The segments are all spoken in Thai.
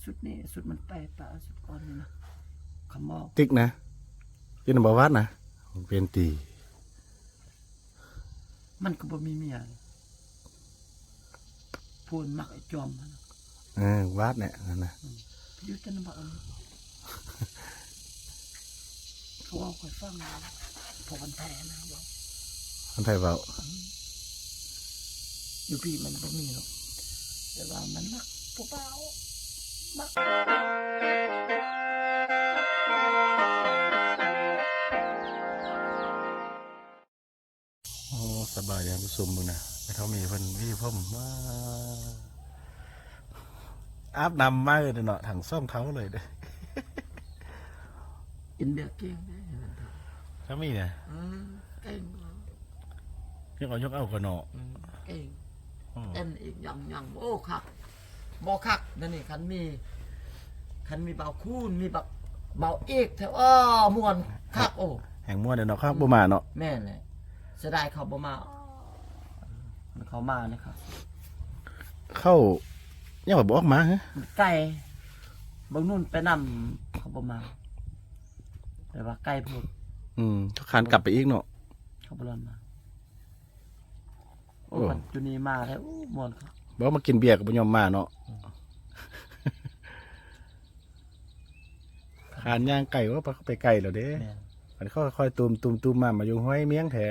สุดนี่สุดมันไปป่าสุดก่อนนี่นะขมอกติ๊กนะกินบ่วัดนะเป็นตี มันก็บ่มีเมียพูนมักไอ้จอมมัน วัดเนี่ยนั่นนะ อยู่แต่นำบ่เขาเอาค่อยฟังพอกันแท้นะบอก คนไทยเบา อยู่พี่มันบ่มีหรอกแต่ว่ามันมักผู้เบามัก โอ้สบายอย่างผู้ชมมึงนะไม่เท่ามีเพิ่นพี่พ่อมว่าอาบน้ำมาเลยเนาะถังซ่อมเขาเลยเด้อ อินเดียเก่งเด้ ถ้ามีเนี่ย เก่ง ยังเอายกเอากันเนาะ เก่งเต้นอีกยังโอ้คักบ่คักนั่นนี่คันมีเบาคูนมีแบบเบาเอกแถวม่วนคักโอ้ แห่งมั่วเดี๋ยวเนาะครับบ่มาเนาะ แม่นเลยเสียดายเขาบ่มาเขามานะครับ เข้ายังแบบบอกมาฮะ ไก่บางนู่นไปนำเขาบ่มาแต่ว่าไก่พูด เขาคานกลับไปอีกเนาะ เขาบ่รอนมาโอ้มันจุนีมาแล้วโอ้ม่วนครับ บอกมากินเบียร์กับบ่ยอมมาเนาะคานย่างไก่ว่าไปไก่แล้วเด้ แม่น มันเขาค่อยตูมมาอยู่ห้อยเมียงแท้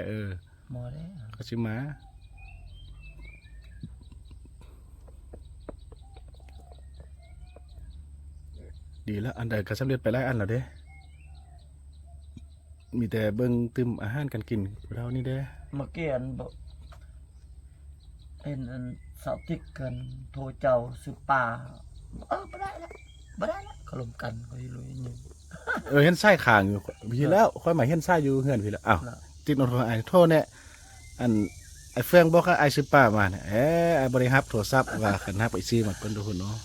หมอได้ ก็ชิมาดีแล้วอันใดก็สำเร็จไปหลายอันแล้วเด้มีแต่เบิ่งตึมอาหารกันกินเรานี่เด้ เมื่อกี้อันบอกอันเสาติกกันโทรเจ้าสืบป่าบ่ได้แล้วขลมกันก็ลุยนี่ เห็นไส้ข่างอยู่พี่แล้วค่อยมาเห็นไส้อยู่เฮือนพี่แล้วอ้าวติดโทรศัพท์โทรเนี่ยอันไอ้เฟืองบอกว่าไอ้ซื้อป้ามาเนี่ยไอ้บริหารโทรศัพท์ว่าขันนับไอ้ซีมาคนดูคนเนาะ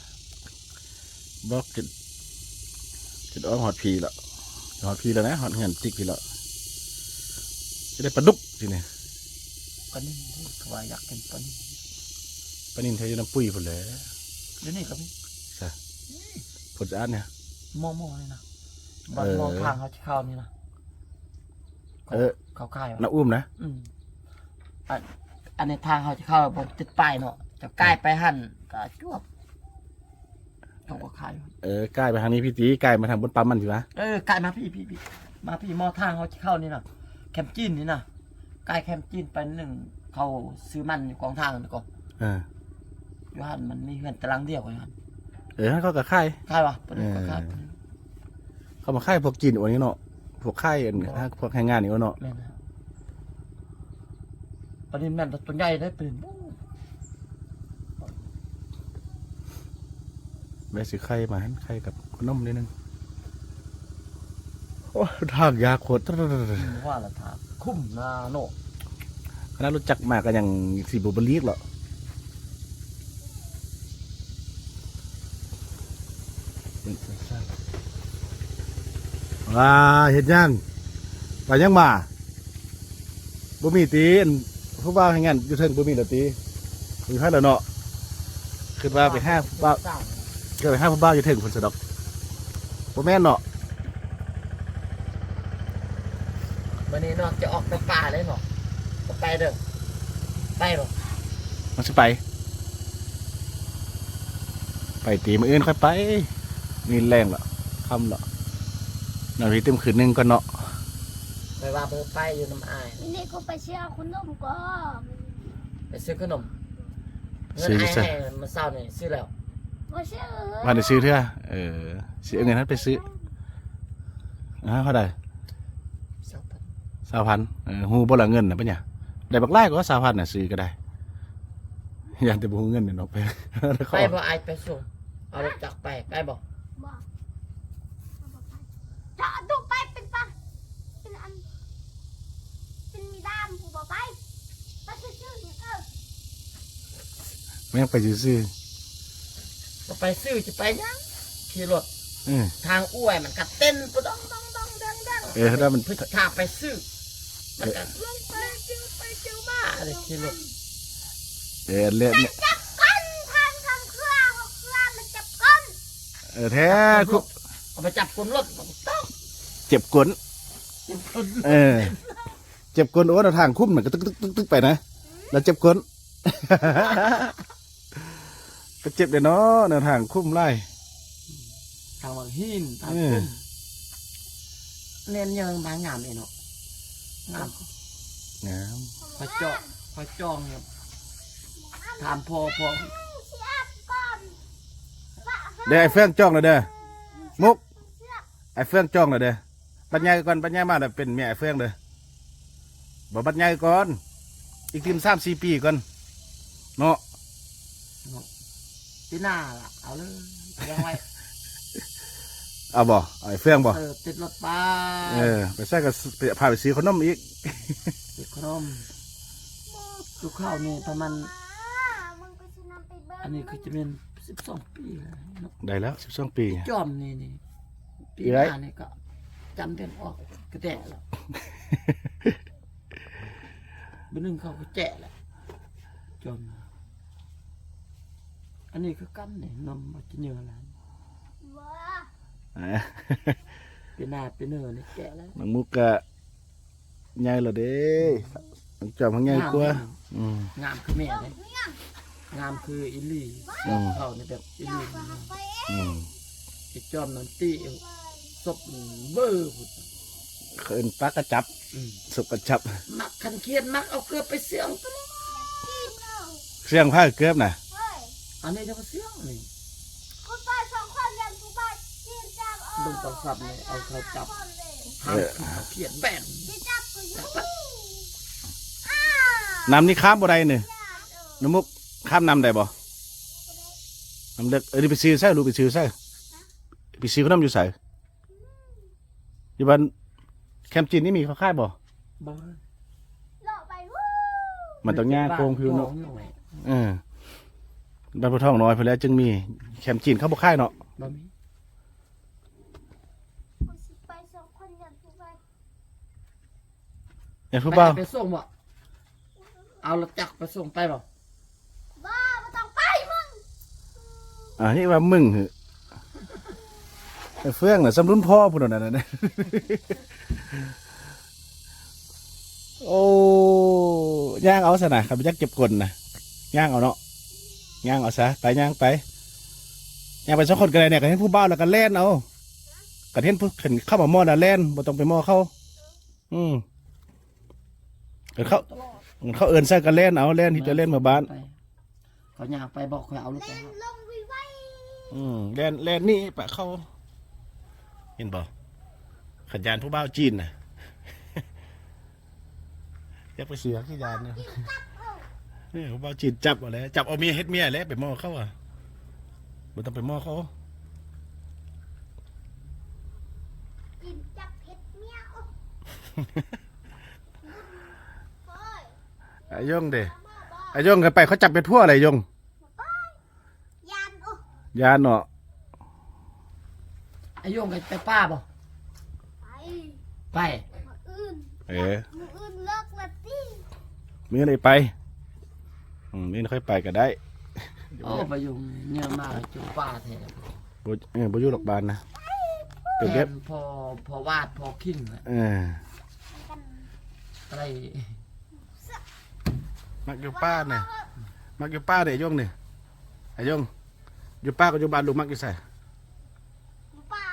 บอกจะอ้อมหอดพีแล้วหอดพีแล้วนะหอดเงินติ๊กพีแล้วจะได้ปลาดุกทีเนี่ย ปนินเขาว่าอยากกินปนิน ปลานินเทยน้ำปุ้ยผลเลย เดี๋ยวนี้ก็มี ใช่ผลจะอันเนี่ย หม้อนี่นะบอลมองทางเขาเข้านี่นะเขาค่ายวะ น้าอุ้มนะ อันในทางเขาจะเข้าบนติดป้ายเนาะจะใกล้ไปหั่นก็จวบเขาก็ค่าย ใกล้ไปทางนี้พี่ตีใกล้มาทางบนปั๊มมันสิวะ ใกล้มาพี่มาพี่มอทางเขาจะเข้านี่นะแคมจีนนี่นะใกล้แคมจีนไปหนึ่งเขาซื้อมันอยู่กองทางนี่ก่อนอยู่หั่นมันมีเงินตารางเดียวกันหั่น เขากับค่าย ค่ายวะปนินก็ค่าย เขามาค่ายพวกกินวันนี้เนาะพวกค่ายถ้าพวกแรงงานนี่เนาะ แม่นนะปนินแม่นตัวใหญ่ได้ปืน แม่ซื้อไข่มาให้ไข่กับขนมนิดนึงโอ้ทางยาโคตร ว่าละทางคุ้มนาโน คณะรู้จักมากกันอย่างสีบุบลีกหรอว้าเห็นยังไปยังมาบุมีตีนผู้บ่าวให้งานอยู่เทิงบุมีละตีอยู่ให้ละเนาะขึ้นว่าไปห้าผู้บ่าวเกิดไปห้าผู้บ่าวอยู่เทิงคนสะดอกบ่แม่นเนาะ วันนี้เนาะจะออกไปป่าเลยเนาะไปเด้อไปหรอ มันจะไปตีมืออื่นค่อยไปมีแรงเหรอคำเหรอหน่อยพี่เต็มคืนนึงก็เนาะ ไปว่าเบอร์ไปอยู่น้ำอาย นี่ก็ไปเชื่อคุณนุ่มก็ ไปซื้อขนมเงินไอ้ให้มาเศร้าเนี่ยซื้อแล้ว มาเชื่อ มาเดี๋ยวซื้อเถอะซื้อเงินนั้นไปซื้อเท่าไหร่ 2,000 หูบ่ละเงินนะปะเนี่ยได้บักไล่ก็20,000น่ะซื้อก็ได้ยันแต่บ่หูเงินเนี่ยเนาะไป ไปบ่ไอ้ไปส่งเอารถจักรไปไปบ่ บอกจะดูไปเป็นปะเป็นอันเป็นมีด้ามผู้บอกไปชื่อเนี่ยแม่งไปซื้อ บ่ไปซื้อจะไปยังขี่รถ ๆ ทางอ้วยมันก็เต้นปุ๊ดองดังถ้ามัน พึ่งทางไปซื้อมันก็ลงไปเจอมาอะไรขี่รถ เล่น จับก้นทำเครื่องมันจับก้น แท้คุ เอาไปจับคนรถต้อง เจ็บกลน จับคน เจ็บกลนโอ้เราทางคุ้มเหมือนก็ตึกไปนะแล้วเจ็บกลน ก็เจ็บเดี๋ยวเนาะแนวทางคุ้มไล่ ทางวังหินทางคุ้มเน้นยังบางงามเองเนาะงาม งาม พอจองเนี่ยถามพอ เสียบก่อน เดี๋ยวไอ้เฟื่องจ้องเลยเด้อมุกไอ้เฟื่องจ้องเลยเด้อบรรยายก่อนบรรยายมาเด้อเป็นเมียไอ้เฟื่องเด้อบอกบรรยายก่อนอีกทีม3-4 ปีก่อนเนาะ ที่หน้าล่ะเอาเลยยังไว้ เอาบ่เอาไอ้เฟื่องบ่ ติดรถไป ไปใส่กับพาไปซื้อขนมอีก ติดขนมลูกข้าวนี่ประมาณ มึงไปซื้อน้ำไปเบิ้ อันนี้คือจะเป็น12 ปีแล้วเนาะ ได้แล้ว12 ปี จอมนี่ปี อี ห ไร น้านี่ก็จำเป็นออกกระแตะแล้วบนึงเขาก็แจะแหละจอมอันนี้คือกำเนี่ยนมมาจะเนื้อแล้ว ว้า เป็นหน้าเป็นเนื้อนี่แกะแล้ว น้องมุกกะใหญ่และเด้น้องจอมเขาใหญ่กว่าอืม งามคือแม่เลยงามคืออิลี่ อืม เขานี่แบบอิลี่ ไปเอง อืม ไอ้จอมนั่นตีศพเบอร์พุ่น เขินปลากระจับ อืม สุกกระจับ มักคันเคียนมักเอาเกลือไปเสียงตัวนี้ กินเอา เสียงผ้าเกือบน่ะ เฮ้ย อันนี้จะมาเสียงนี่ กูไป2 คนยังกูไปกินจับ ลงต้องสับนี่เอาเขาจับ คนเลย หางเขาเขียนแบน กินจับกูอยู่อ้า น้ำนี่ข้ามบ่ได้เนี่ย ญาติเออ น้องมุกข้ามน้ำได้บ่น้ำเล็กนี่ไปซื้อใส่ลูกไปซื้อใส่ไปซื้อขนมอยู่ใส่อยู่บ้านแคมป์จีนนี่มีเขาขายบ่ บ่ เลาะไปวู้ มันต้องย่างโกงผิวเนาะ หน่อย บ้านพ่อท่องน้อยพอแล้วจึงมีแคมป์จีนเขาบ่ขายเนาะ บ่มี กูสิไป2 คนยังกูไป เห็นผู้บ่าว ไปส่งบ่เอารถจักรไปส่งไปบ่ บ้าไม่ต้องไปมึง นี่ว่ามึงเหอะไอ้เฟื่องน่ะสำรุนพ่อพุ่นน่ะนะ โอ้ย่างเอาซะนะขับไปจักเก็บกลนะย่างเอาเนาะย่างเอาซะไปย่างไปย่างไปสักคนกันเลยเนี่ยก็เห็นผู้บ่าวแล้วก็แล่นเอาก็เห็นผู้เห็นเข้ามาหม้อน่ะแล่นบ่ต้องไปหม้อเข้าเกิดเขาเอิ้นใส่กันแล่นเอาแล่นที่จะเล่นมาบ้าน ไปเขาย่างไปบอกเขาเอารถไป เล่น เอา ลงวิไว้ แล่นนี่ปะเข้าเห็นบ่ขันยานผู้บ่าวจีนน่ะ อยากไปเสือขี้ยานเนี่ย กินจับเอา นี่ผู้บ่าวจีนจับเอาแล้วจับเอาเมียเฮ็ดเมียแล้วไปหม้อเข้าอ่ะบ่ต้องไปหม้อเขา กินจับเห็ดเมียโอ้เฮ้ย ไอ้ยงเด้ มาบ่ ไอ้ยงกันไปเขาจับไปทั่วอะไรยง ยานโอ้ ยานเนาะ ไอ้โยงไปป้าบ่ ไป ไป มืออื่น เอ๋ มืออื่นเลิกละสิ มีอะไรไปนี่ค่อยไปก็ได้ โอ้ไปอยู่เงี้ยมากจุป้าแท้ บ่อยู่หรอกบานนะเปรียบ แท เทียบ นพอวาดพอขิ้งแหละ กัน อะไร มักอยู่ป้าเนี่ยมักอยู่ป้าเด้ยงเนี่ยไอ้ยงอยู่ป้ากับอยู่บ้านลูกมักอยู่ใส่ อยู่เปล่า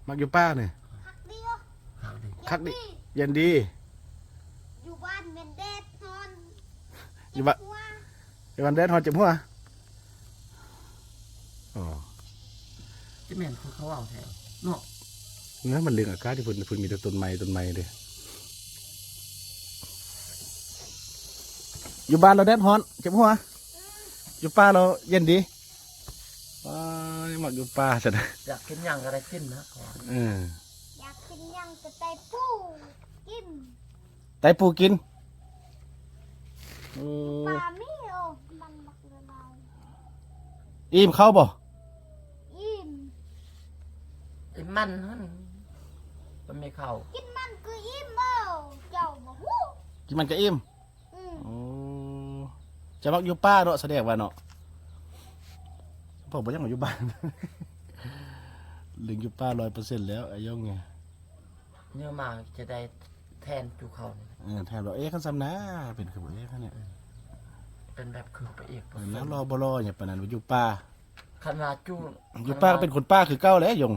มักอยู่ป้าเนี่ย พักเดียว หาดิ คักดิ นี่ เย็นดี อยู่บ้านเป็นเด็ดนอน อยู่บ้าน หัว ไอ้วันเดนฮอนเจ็บหัวอ๋อ จะแม่นเขาเอาแท้เนาะ นั่นมันเรื่องอากาศที่พุ่นมีแต่ต้นไม้เด้อยู่บ้านเราแดดฮอนเจ็บหัวอยู่ป้าเราเย็นดีป้ามักอยู่ป้าซะนะ อยากกินหยังอะไรกินนะขอ อยากกินยังจะไตปูกิน ไตปูกิน ปลาไม่เอามันบักละลาย อิ่มเข้าบ่ อิ่ม ไอ้มันนั่นมันไม่เข้า กินมันคืออิ่มเอาเจ้าบ่ฮู้ กินมันก็อิ่ม อืม โอ้จะมักอยู่ป้าเนาะแสดงว่าเนาะผมบ่ยังมาอยู่บ้าน ลิงอยู่ป่า100%แล้วไอ้ย่องไง เนื้อมาจะได้แทนจูเขานี่ แทนเราคันซ้ำนะเป็นคือบ่คันเนี่ย เป็นแบบคือพระเอก แล้วรอบ่รออย่างปานนั้นอยู่ป่า ขนาดจู อยู่ป่าก็เป็นคนป่าคือเก่าแล้วยง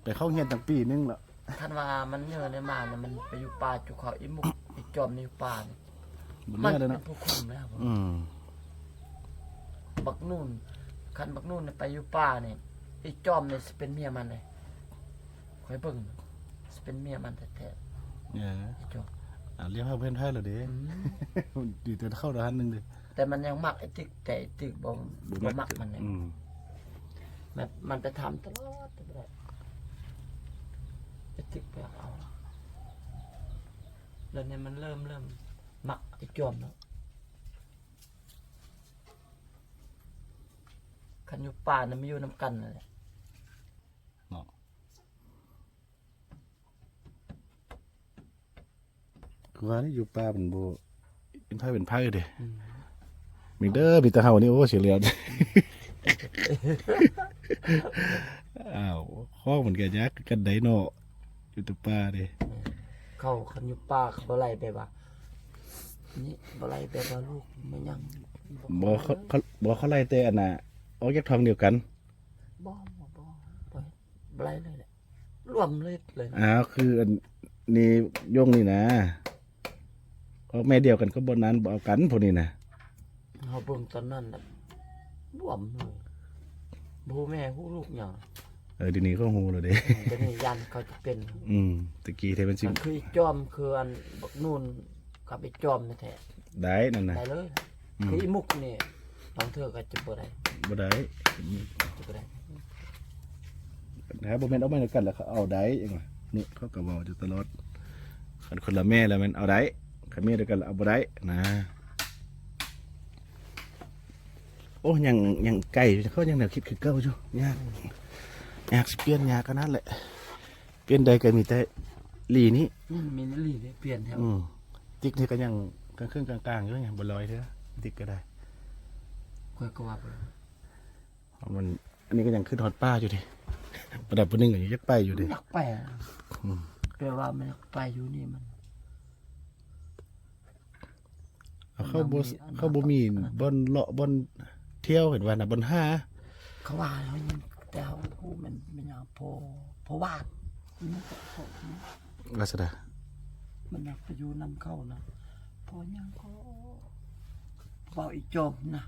ไปเข้าเฮียนตั้งปีนึงแล้ว คันว่ามันเนื้อในมาเนี่ยมันไปอยู่ป่าจูเขาอีมุกอีจอมในอยู่ป่านี่ บ่ มัน แน่ เป็ แล้ว น เนาะ ผู้คุมแล้ว บักนู่นคันบักนู่นเนี่ยไปอยู่ป่าเนี่ยอีจอมเนี่ยสิเป็นเมียมันเลยคอยเบิ่งสิเป็นเมียมันแท้ เนี่ย ๆอีจอม เรียกเฮาเพิ่นไทยแล้วเด้ ดีแต่เข้าร้านนึงเด้ แต่มันยังมักไอ้ติ๊กแต่ไอ้ติ๊กบ่มักมันเนี่ยแบบมันไปทำตลอดไอ้ติ๊กไปเอาแล้วเนี่ยมันเริ่มมักไอ้จอมแล้วคันอยู่ป่าน่ะไม่อยู่นำกันนั่นแหละ คือว่านี่อยู่ป่าเป็นบ่เป็นไผเป็นไผเด้มีเด้อมีแต่เฮานี่โอ้เสียเหลือ อ้าวข้อมันก็ยักกันไดเนาะอยู่แตป่าเด้ เขาคันอยู่ป่าเขาบ่ไล่ไปว่านี่บ่ไล่ไปว่าลูกมันยัง บ่เขาไล่แต่อันน่ะออกจากท้องเดียวกัน บ่ไล่เลยแหละรวมเลยนะ อ้าวคืออันนี้ยงนี่นะออกแม่เดียวกันก็บ่นั้นบ่เอากันพวกนี้นะ เฮาเบิ่งตอนนั้นน่ะรวมเลยบ่แม่ฮู้ลูกหยัง เดี๋ยวนี้ก็ฮู้แล้วเด้ แต่นี่ยันเขาจะเป็น ตะกี้เทเป็นสิ มันคือไอ้จอมคืออันบักนู่นกับไอ้จอมแท้ ได้นั่น ๆ น่ะ ได้เลยคืออีมุกนี่บางเทื่อก็จะบ่ได้ บ่ได้ จะบ่ได้ ถ้าบ่แม่นเอามาด้วยกันแล้วเขาเอาได้จังว่านี่เขาก็เว้าอยู่ตลอดคันคนละแม่แล้วแม่นเอาได้คันแม่ด้วยกันแล้วเอาบ่ได้นะโอ้ยังไก่เขายังแนวคิดคือเก่าอยู่ยากสิเปลี่ยนยากขนาดแหละเปลี่ยนใดก็มีแต่ลีนี้ มีนิลีนี่เปลี่ยนแถว ติ๊กนี่ก็ยังกลางครึ่งกลางๆอยู่ยังบ่ลอยเด้อติ๊กก็ได้ ค่อยก็ว่าไป มันอันนี้ก็ยังขึ้นฮอดป้าอยู่ดิประดับปุ่นึงก็ยังอยากไปอยู่ดิ อยากไปอะแปลว่ามันอยากไปอยู่นี่มัน เข้าบ่มีบ่อนเลาะบ่อนเที่ยวเห็นว่าน่ะบ่อนหา เขาว่าแล้วยังแต่ว่าผู้มันอยากพอวาดมันก็พอ ลักษณะ มันอยากไปอยู่นำเข้านะพอยังก็เบาอีกจอมนะ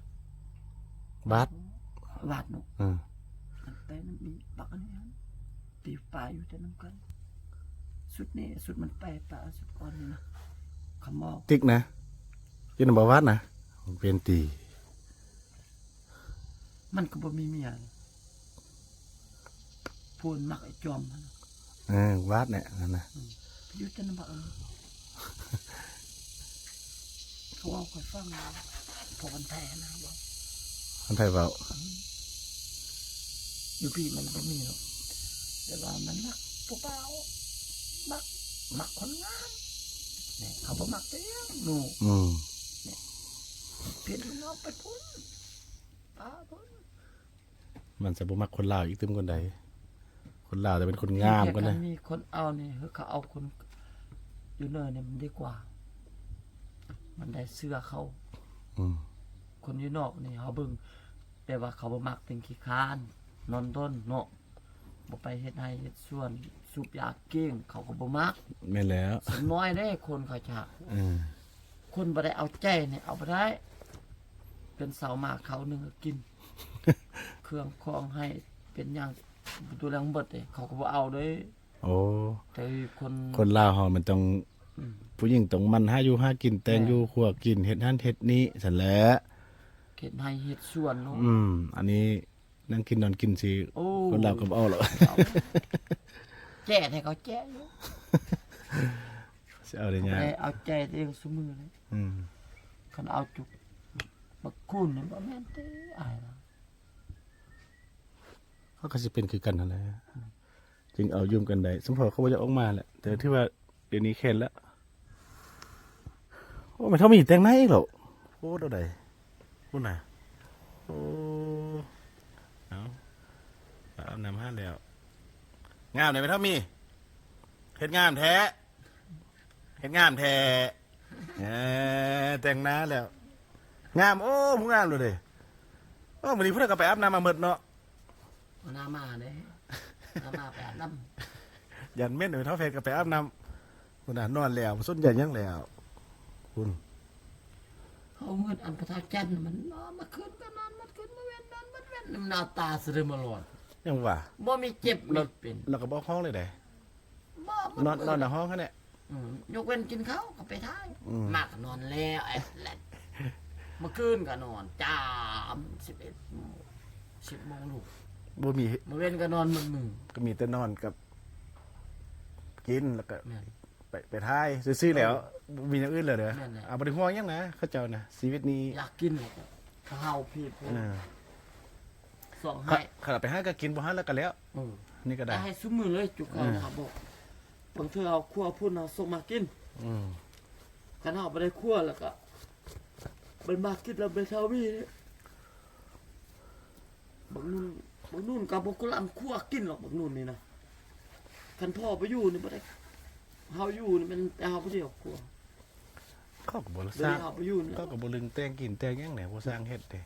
บาด วาดเนาะ แต่มันมีบักอันนี้ตีปลาอยู่แต่น้ำกันสุดนี่สุดมันไปปลาสุดก่อนนี่นะขมอก ติ๊กนะอยู่นำบ่วัดนะเป็นตี มันก็บ่มีเมียเลยพูนมักไอ้จอมมัน วาดเนี่ยนั่นน่ะ อยู่แต่น้ำบักอันนี้เขาเอาไปฟังพอกันแท้นะบอก คนไทยเว้า อยู่พี่มันบ่มีหรอกแต่ว่ามันมักผู้เบามักคนงามเนี่ยเขาบ่มักเด้อหนู เปลี่ยนมันเอาไปพุ่นปลาพุ่น มันจะบ่มักคนลาวอีกตึมคนใดคนลาวแต่เป็นคนงามกันนะ มีคนเอาเนี่ยเขาเอาคนอยู่เนินเนี่ยมันดีกว่า มันได้เสื้อเขาคนอยู่นอกนี่เขาเบิ่งแต่ว่าเขาบ่มักเป็นขี้คร้านนอนต้นเนาะบ่ไปเฮ็ดให้เฮ็ดสวนสูบยาเก้งเขาก็บ่มัก แม่นแล้ว สมน้อยได้คนเขาจะคนบ่ได้เอาใจเนี่ยเอาบ่ได้ เป็นเสาหมากเขาหนึงก็กิน เครื่องคองให้เป็นอย่างตัวแรงเบิดเลยเขาก็บ่เอาเด้ โอ้ แต่คน คนลาวเฮามันต้องผู้หญิงต้องมันหาอยู่หากินแต่งอยู่ครัวกินเฮ็ดนั่นเฮ็ดนี้ซั่นแหละ เฮ็ดให้เฮ็ดสวนเนาะ อันนี้นั่งกินนอนกินสิ โอ้ คนลาวก็บ่เอาหรอก แจ้ให้เขาแจ้อยู่ สิเอาได้ยาก แต่เอาแจ้เองซุมือเลยคันเอาจุกบักคูนนี่บ่แม่นเต้อายนะ เขาก็สิเป็นคือกันนั่นแหละจึงเอายุ่มกันได้สมพอเขาบ่จะออกมาแหละแต่ที่ว่าเดี๋ยวนี้แค้นแล้วโอ้มันเท่ามีแต่งในอีกหรอกโอ้เท่าใดพูดน่ะโอ้เอานำห้าแล้ว งามเลยไหมเท่ามีเฮ็ดงามแท้เฮ็ดงามแท้แต่งหน้าแล้วงามโอ้ผู้งามเลยโอ้วันนี้เพื่อนก็ไปอาบน้ำมาเมิดเนาะ เอาหน้ามาเด้หน้ามาแปดน้ ยันเม่นเลยเท่าเฟซก็ไปอาบน้ำคุณน่ะนอนแล้วส้นใหญ่ยังแล้วคุณ ำเขาเงินอันประทาจันทร์มันนอนมาขึ้นก็นอนมาขึ้นมาเว้นนอนมาเว้นน้ำหน้าตาสะดึมมาหลอด ยังว่า บ่มีเจ็บรถเป็น เราก็บอกห้องเลยเด้ บ่ นอนในห้องเขาเนี่ย ยกเว้นกินข้าวก็ไปท้าย อืม มากก็นอนแล้วไอ้แหละเมื่อคืนก็นอนจ้าม10 โมงลูก บ่มี เมื่อเว้นก็นอนมึง ก็มีแต่นอนกับกินแล้วก็ แม่น ไปท้ายซื้อๆแล้วบ่มีอย่างอื่นเลยเด้อ แม่นแหละ เอาบ่ได้ห่วงหยังนะเขาเจ้านะชีวิตนี้ อยากกินข้าวพี่พูด เออ ส่งให้ ขนาดไปห้าก็กินบ่ห้าแล้วก็แล้ว นี่ก็ได้ ได้ให้ซุมือเลยจุกเอาครับบอกบางเทื่อเอาคั่วพุ่นเอาส่งมากิน อืม กันเอาไปได้คั่วแล้วก็เป็นมากินแล้วไปเช้าพี่เนี่ยบางนู่นกับบางกุลังคั่วกินหรอกบางนู่นนี่นะคันพ่อไปอยู่นี่บ่ได้เฮาอยู่นี่มันแต่เฮาบ่ได้คั่ว เขาก็บ่ เดี๋ยว สร้าง นี้เฮาไปอยู่นี่ เขาก็บ่ลึงแต่งกินแต่งหยังแหน่บ่สร้างเฮ็ดเด้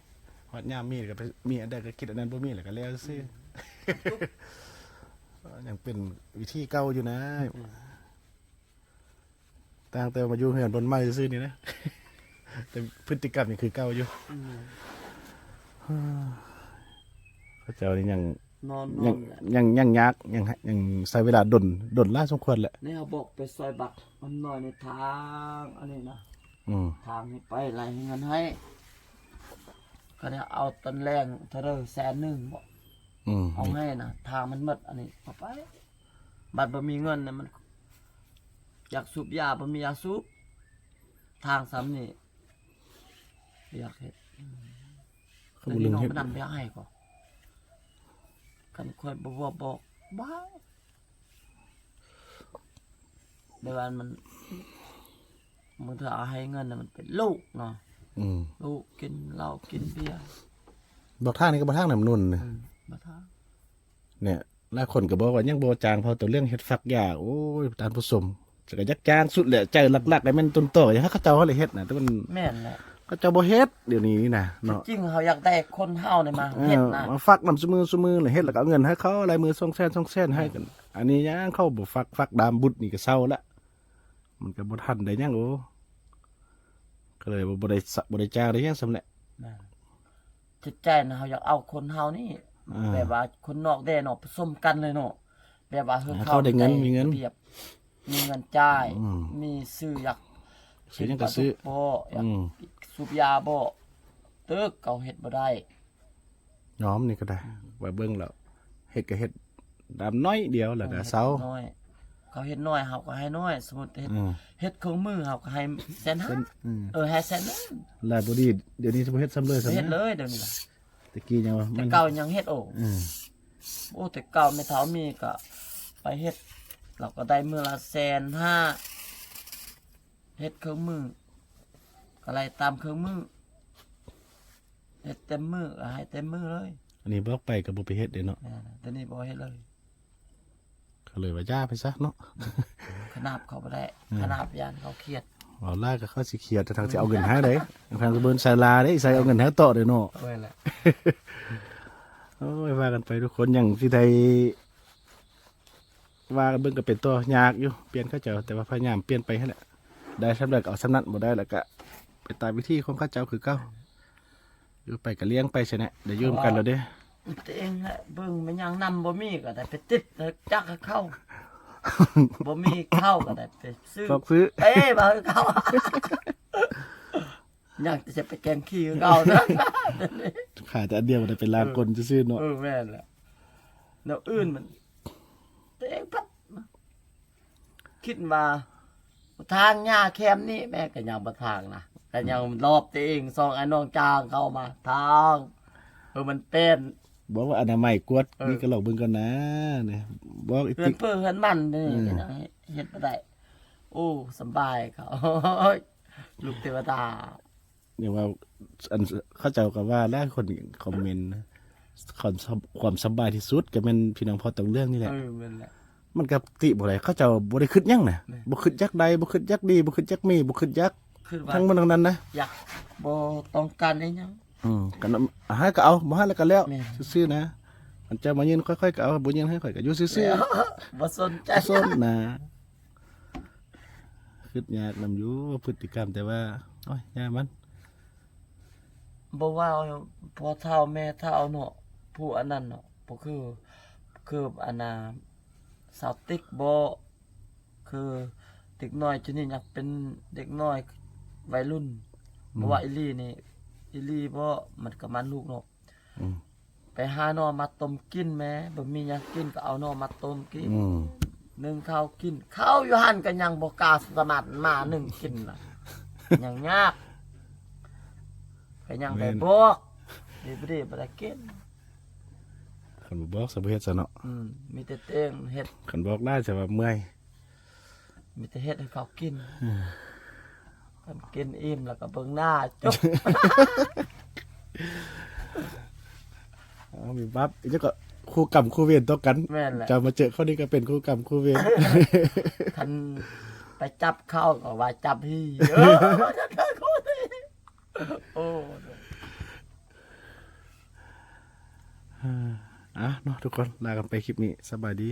ฮอดยามมีก็ไปมีอันใดก็คิดอันนั้นบ่มีแล้วก็แล้วซื่อยังเป็นวิธีเก่าอยู่นะต่างแต่มาอยู่เฮือนบนไม้ซื่อๆนี่นะ แต่พฤติกรรมนี่คือเก่าอยู่ อืม เขาเจ้านี่ยัง นอน ยัง แหละ ยังยากยังใช้เวลาดนล่าสมควรแหละ นี่เขาบอกไปซอยบักมันหน่อยในทางอันนี้นะ อืม ทางนี้ไปอะไรเงินให้ก็เนี่ยเอาต้นแรงเท่าไร100,000บอก อืม เอาให้นะทางมันหมดอันนี้เอาไปบัตรบ่มีเงินนะมัน อยากสูบยาบ่มียาสูบทางซ้ำนี่อยากเห็ด เขาบ่ลึง น้อง เฮ็ด ไปนำไปให้ก็กันค่อยบ่บอกบ้าเดี๋ยวมันมึงถ้าเอาให้เงินน่ะมันเป็นลูกเนาะ อืม ลูกกินเหล้ากินเบียร์ บอกทางนี้ก็บ่ทางน้ำนุ่นนะ มาทาง เนี่ยหลายคนก็บอกว่ายังบ่จางเพอตัวเรื่องเฮ็ดฟักยาโอ้ยตามผู้ชมจะก็ยักจางสุดแหละใจหลักๆไอ้มันต้นต่ออย่างเขาเจ้าเขาเลยเฮ็ดน่ะแต่มัน แม่นแหละ เขาเจ้าบ่เฮ็ดเดี๋ยวนี้นี่นะเนาะ จริงๆเขาอยากได้คนเฮาเนี่ยมา เอ เฮ็ด อ นะ มาฟักนำซุมือเลยเฮ็ดแล้วก็เอาเงินให้เขาลายมือ200,000ให้กัน อันนี้ยังเขาบ่ฟักดามบุตรนี่ก็เศร้าละมันก็บ่ทันได้ยังโอ้ก็เลยบ่ได้จ้างได้ยังสำแหละ นะจิตใจนะเขาอยากเอาคนเฮานี่ อ่า แบบว่าคนนอกแดนออกผสมกันเลยเนาะแบบว่า ให้เขาได้เงินมีเงิน ระบียบมีเงินจ่าย อืม มีซื้ออยาก ซื้อหยังก็ซื้อ ปลาดุกบ่อยาก อืม สูบยาบ่ตึกเขาเฮ็ดบ่ได้ ย้อมนี่ก็ได้ไว้เบิ่งแล้วเฮ็ดก็เฮ็ดดามน้อยเดียวแล้วก็เซา น้อยเขาเฮ็ดน้อยเฮาก็ให้น้อยสมมุติเฮ็ด อืม เฮ็ดเครื่องมือเฮาก็ให้150,000 อืม ให้100,000 ลายบ่ดีเดี๋ยวนี้สิบ่เฮ็ดซ้ำเลยซ้ำ เฮ็ดเล นะ ยเดี๋ยวนี้ล่ะ ตะกี้ยังว่า แต่เก่ายังเฮ็ดโอ้ อืม โอ้แต่เก่าไม่เท่ามีก็ไปเฮ็ดเราก็ได้มื้อละ150,000เฮ็ดเครื่องมือก็ไล่ตามเครื่องมือเฮ็ดเต็มมือก็ให้เต็มมือเลย อันนี้บอกไปก็บ่ไปเฮ็ดเด้เนาะ นั่นน่ะแต่นี่บ่เฮ็ดเลย ก็เลยว่าย่าไปซะเนาะ ขนาบเขาบ่ได้ขนาบยานเขาเครียด เอาล่าก็เขาสิเครียดแต่ทางสิเอาเงินหาได้ทางสิเบิ่นใส่ลาได้ใส่เอาเงินหาต่อเด้เนาะ เอาไว้แหละ โอ้ยว่ากันไปทุกคนอย่างที่ไทยว่ากันเบิ่งก็เป็นตัวยากอยู่เปลี่ยนเข้าเจ้าแต่ว่าพยายามเปลี่ยนไปให้แหละได้สำเร็จเอาสำนักบ่ได้แล้วก็ไปตามวิธีของเข้าเจ้าคือเก่าอยู่ไปก็เลี้ยงไปใช่ไหมเดี๋ยวอยืมกันแล้วเด้ ตัวเองแหละเบิ่งมันยังนำบ่มีก็ได้ไปติดแล้วจักให้เข้า บ่มีเข้าก็ได้ไปซื้อ ต้องซื้อ เอ้บ่ให้เข้า อยากจะไปแกงขี้กับเขานะ ขายแต่อันเดียวบ่ได้เป็นลางกลซื่อๆเนาะ แม่นแหละแนวอื่นมันตัวเองพัดมาคิดมาทางหญ้าแคมนี่แม่ก็ยังบ่ทางนะแต่ยังรอบตัวเองซองไอ้น้องจางเข้ามาทางมันเป็น บอกว่าอนามัยกวด เออ นี่ก็ลองเบิ่งก่อนนะเนี่ยบอกอีก เพื่อ ติ นเพื่อนมันนี่ก็ยังเฮ็ดบ่ได้โอ้สำบายเขา ลูกเทวดา เนี่ยว่าอันเข้าเจ้าก็ว่าหลายคนคอมเมนต์นะความสบายที่สุดก็เป็นพี่น้องพ่อตรงเรื่องนี่แหละ แม่นแหละ มันกับติบ่ได้เขาเจ้าบ่ได้คิดหยังน่ะบ่คิดจักใดบ่คิดจักดีบ่คิดจักมีบ่คิดจัก คือว่า ทั้งหมดทั้งนั้นนะ อยากบ่ต้องการอีหยัง กันให้ก็เอาบ่ให้แล้วก็แล้ว แม่ ซื่อๆนะมันจะมายืนค่อยๆก็เอาบ่ยืนให้ค่อยก็อยู่ซื่อ บ่สนใจ ๆส้นนะคิดยากนำอยู่พฤติกรรมแต่ว่าโอ้ยยามัน บ่ว่าพ่อเฒ่าแม่เฒ่าเนาะผู้อันนั้นเนาะบ่คืออันน่ะสาวติ๊กบ่คือเด็กน้อยจุนี่อยากเป็นเด็กน้อยวัยรุ่นบ่ว่าอีหลีนี่อีหลีบ่มันก็มันลูกเนาะ อืม ไปหาหน่อมาต้มกินแหม่บ่มีหยังกินก็เอาหน่อมาต้มกิน อืม นึ่งข้าวกินข้าวอยู่หั่นก็ยังบ่กล้าสมัครมานึ่งกินล่ะ ยังยากก็ยังไปบอกดีบ่ดีบ่ได้กิน คันบ่บอกสบเฮ็ดซะเนาะ มีแต่เต้งเฮ็ด คันบอกได้จะว่าเมื่อย มีแต่เฮ็ดให้เขากินคันกินอิ่มแล้วก็เบิ่งหน้าจบ มีบับอีกก็คู่กรรมคู่เวรต่อกัน แม่นแหละ จะมาเจอเขานี่ก็เป็นคู่กรรมคู่เวร คันไปจับเข้าก็ว่าจับพี่โอ้ อ่ะเนาะทุกคนลากันไปคลิปนี้สบายดี